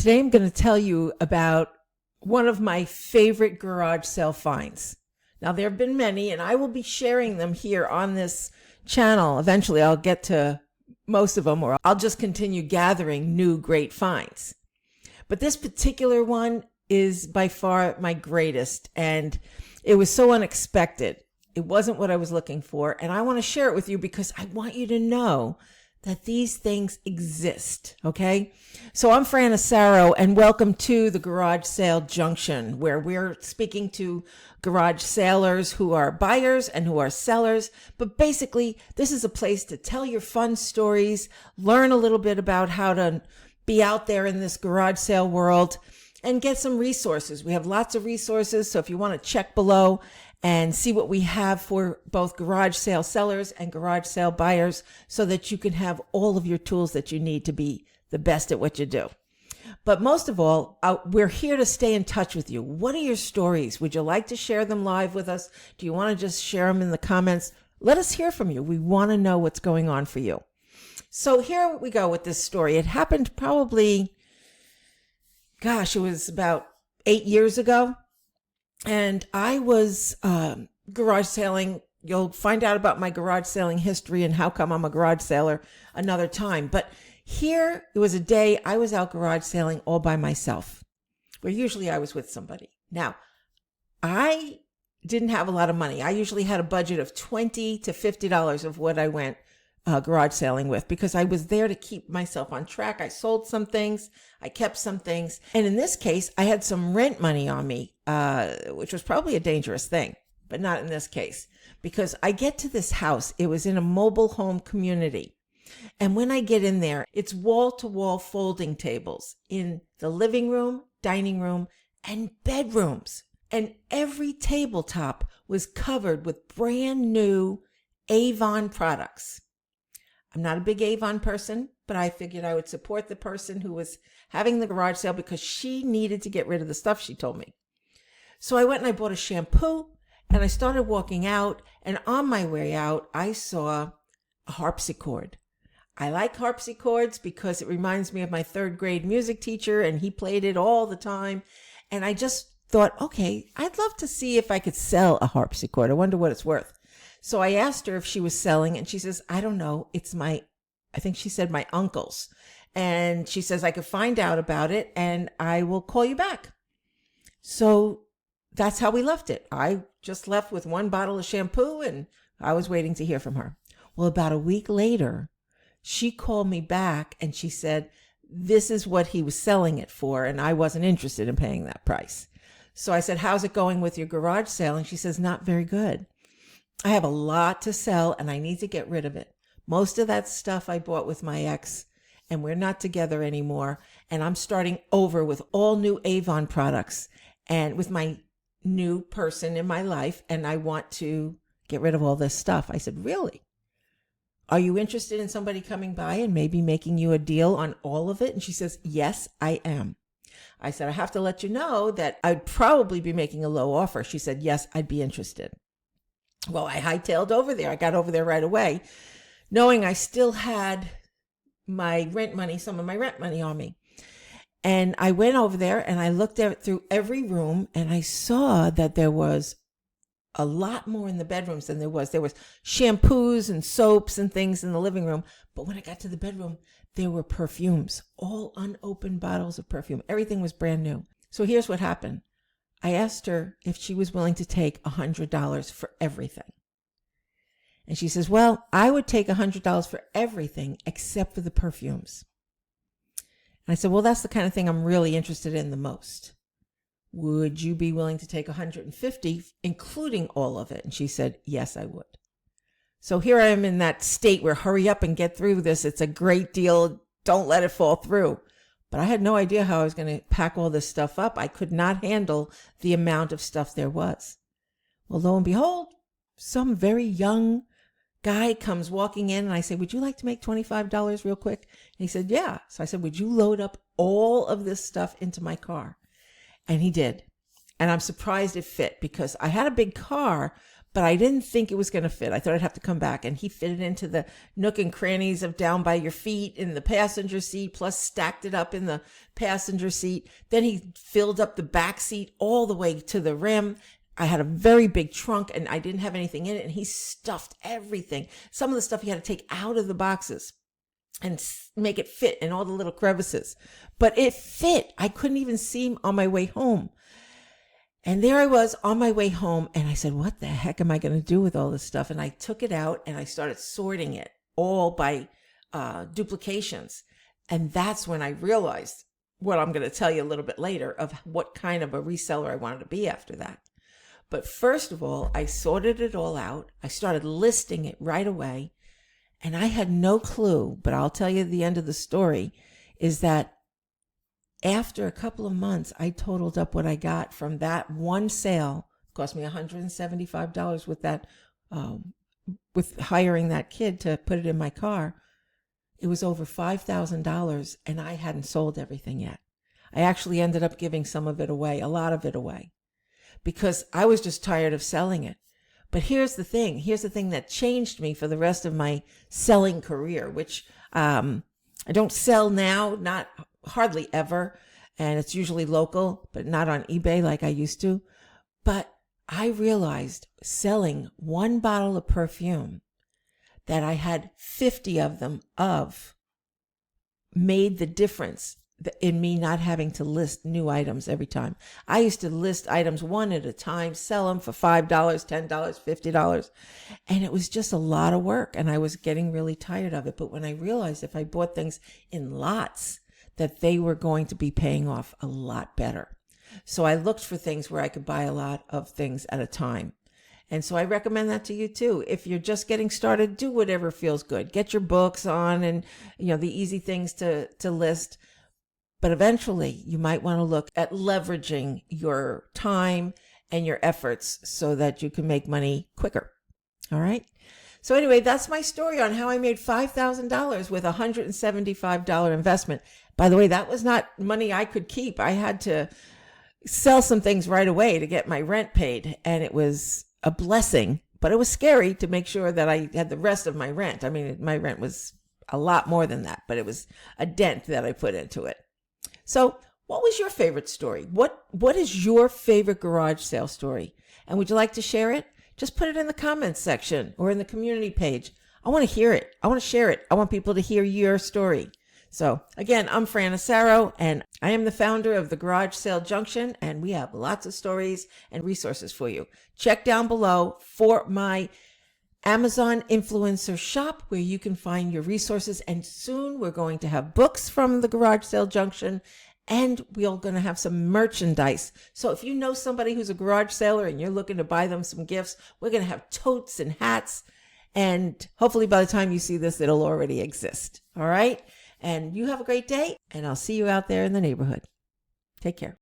Today I'm going to tell you about one of my favorite garage sale finds. Now, there have been many, and I will be sharing them here on this channel. Eventually, I'll get to most of them, or I'll just continue gathering new great finds. But this particular one is by far my greatest, and it was so unexpected. It wasn't what I was looking for, and I want to share it with you because I want you to know that these things exist, okay? So I'm Fran Asaro, and welcome to the Garage Sale Junction, where we're speaking to garage sailors who are buyers and who are sellers. But basically, this is a place to tell your fun stories, learn a little bit about how to be out there in this garage sale world, and get some resources. We have lots of resources, so if you want to check below and see what we have for both garage sale sellers and garage sale buyers so that you can have all of your tools that you need to be the best at what you do. But most of all, we're here to stay in touch with you. What are your stories? Would you like to share them live with us? Do you want to just share them in the comments? Let us hear from you. We want to know what's going on for you. So here we go with this story. It happened probably, it was about 8 years ago. And I was garage sailing. You'll find out about my garage sailing history and how come I'm a garage sailor another time. But here, it was a day I was out garage sailing all by myself, where usually I was with somebody. Now, I didn't have a lot of money. I usually had a budget of $20 to $50 of what I went garage sailing with, because I was there to keep myself on track. I sold some things, I kept some things, and in this case, I had some rent money on me, which was probably a dangerous thing, but not in this case, because I get to this house. It was in a mobile home community, and when I get in there, it's wall-to-wall folding tables in the living room, dining room, and bedrooms, and every tabletop was covered with brand new Avon products. I'm not a big Avon person, but I figured I would support the person who was having the garage sale because she needed to get rid of the stuff, she told me. So I went and I bought a shampoo, and I started walking out, and on my way out, I saw a harpsichord. I like harpsichords because it reminds me of my third grade music teacher, and he played it all the time. And I just thought, okay, I'd love to see if I could sell a harpsichord. I wonder what it's worth. So I asked her if she was selling, and she says, I don't know. It's I think she said my uncle's. And she says, I could find out about it and I will call you back. So that's how we left it. I just left with one bottle of shampoo and I was waiting to hear from her. Well, about a week later, she called me back and she said, this is what he was selling it for, and I wasn't interested in paying that price. So I said, how's it going with your garage sale? And she says, not very good. I have a lot to sell and I need to get rid of it. Most of that stuff I bought with my ex, and we're not together anymore. And I'm starting over with all new Avon products and with my new person in my life. And I want to get rid of all this stuff. I said, really? Are you interested in somebody coming by and maybe making you a deal on all of it? And she says, yes, I am. I said, I have to let you know that I'd probably be making a low offer. She said, yes, I'd be interested. Well, I hightailed over there. I got over there right away, knowing I still had my rent money, some of my rent money on me. And I went over there and I looked through every room, and I saw that there was a lot more in the bedrooms than there was. There was shampoos and soaps and things in the living room. But when I got to the bedroom, there were perfumes, all unopened bottles of perfume. Everything was brand new. So here's what happened. I asked her if she was willing to take $100 for everything. And she says, well, I would take $100 for everything except for the perfumes. And I said, well, that's the kind of thing I'm really interested in the most. Would you be willing to take $150, including all of it? And she said, yes, I would. So here I am in that state where hurry up and get through this. It's a great deal. Don't let it fall through. But I had no idea how I was going to pack all this stuff up. I could not handle the amount of stuff there was. Well, lo and behold, some very young guy comes walking in, and I say, would you like to make $25 real quick? And he said, yeah. So I said, would you load up all of this stuff into my car? And he did. And I'm surprised it fit, because I had a big car, but I didn't think it was going to fit. I thought I'd have to come back, and he fitted into the nook and crannies of down by your feet in the passenger seat, plus stacked it up in the passenger seat. Then he filled up the back seat all the way to the rim. I had a very big trunk and I didn't have anything in it, and he stuffed everything. Some of the stuff he had to take out of the boxes and make it fit in all the little crevices. But it fit. I couldn't even see him on my way home. And there I was on my way home, and I said, what the heck am I going to do with all this stuff? And I took it out and I started sorting it all by duplications. And that's when I realized what I'm going to tell you a little bit later of what kind of a reseller I wanted to be after that. But first of all, I sorted it all out. I started listing it right away. And I had no clue, but I'll tell you the end of the story, is that after a couple of months, I totaled up what I got from that one sale. It cost me $175 with that, with hiring that kid to put it in my car. It was over $5,000, and I hadn't sold everything yet. I actually ended up giving some of it away, a lot of it away, because I was just tired of selling it. But here's the thing that changed me for the rest of my selling career, which I don't sell now, not hardly ever, and it's usually local, but not on eBay like I used to. But I realized selling one bottle of perfume that I had 50 of them made the difference in me not having to list new items every time. I used to list items one at a time, sell them for $5, $10, $50, and it was just a lot of work, and I was getting really tired of it. But when I realized if I bought things in lots, that they were going to be paying off a lot better. So I looked for things where I could buy a lot of things at a time. And so I recommend that to you too. If you're just getting started, do whatever feels good. Get your books on and, the easy things to list. But eventually you might want to look at leveraging your time and your efforts so that you can make money quicker. All right. So anyway, that's my story on how I made $5,000 with a $175 investment. By the way, that was not money I could keep. I had to sell some things right away to get my rent paid. And it was a blessing, but it was scary to make sure that I had the rest of my rent. I mean, my rent was a lot more than that, but it was a dent that I put into it. So what was your favorite story? What is your favorite garage sale story? And would you like to share it? Just put it in the comments section or in the community page. I want to hear it. I want to share it. I want people to hear your story. So again, I'm Fran Asaro, and I am the founder of the Garage Sale Junction, and we have lots of stories and resources for you. Check down below for my Amazon influencer shop where you can find your resources. And soon we're going to have books from the Garage Sale Junction, and we're going to have some merchandise. So if you know somebody who's a garage seller and you're looking to buy them some gifts, we're going to have totes and hats. And hopefully by the time you see this, it'll already exist. All right. And you have a great day, and I'll see you out there in the neighborhood. Take care.